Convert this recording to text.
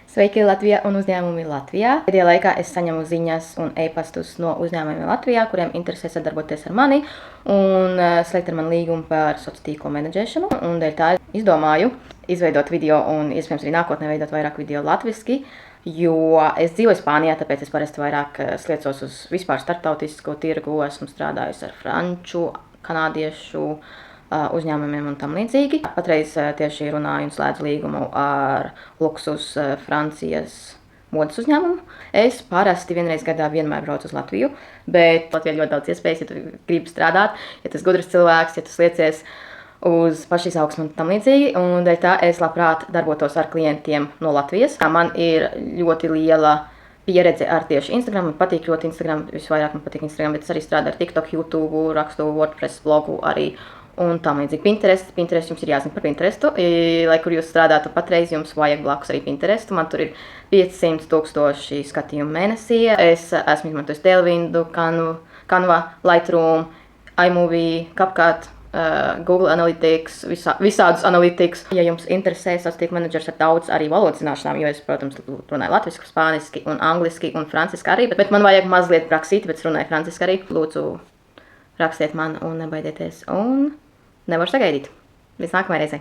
Sveiki, Latvija un uzņēmumi Latvijā. Pēdējā laikā es saņemu ziņas un e-pastus no uzņēmumiem Latvijā, kuriem interesē sadarboties ar mani un slēgt ar mani līgumu par sociālo tīklu menedžēšanu. Un dēļ tā izdomāju izveidot video un iespējams arī nākotnē veidot vairāk video latviski, jo es dzīvoju Spānijā, tāpēc es parasti vairāk sliecos uz vispār starptautisko tirgu. Esmu strādājusi ar franču, kanādiešu uzņēmumiem un tam līdzīgi. Patreiz tieši runāju un slēdzu līgumu ar luksus Francijas modes uzņēmumu. Es parasti vienreiz gadā vienmēr braucu uz Latviju, bet Latvijā ļoti daudz iespējas, ja tu gribi strādāt, ja tu esi gudrs cilvēks, ja tu sliecies uz pašizaugsmu un tam līdzīgi. Un dēļ tā es labprāt darbotos ar klientiem no Latvijas. Man ir ļoti liela pieredze ar tieši Instagram. Man patīk ļoti Instagram, visvairāk man patīk Instagram, bet es arī strādāju ar TikTok, YouTube, rakstu WordPress blogu arī. Un tam līdzīgi Pinterest jums ir jāzina par Pinterestu. Lai kur jūs strādātu patreiz, jums vajag blakus arī Pinterestu. Man tur ir 500,000 skatījumu mēnesī. Es esmu izmantojis Tailwindu, Canva, Lightroom, iMovie, CapCut, Google Analytics, visādus analytics. Ja jums interesē sociālo tīklu menedžers ar daudz arī valodas zināšanām, jo es, protams, runāju latviski, spāniski un angliski un franciski arī, bet man vajag mazliet praksīt, bet runāju franciski arī. Lūdzu, rakstiet man un nebaidieties un nevaru sagaidīt. Līdz nākamajai reizei.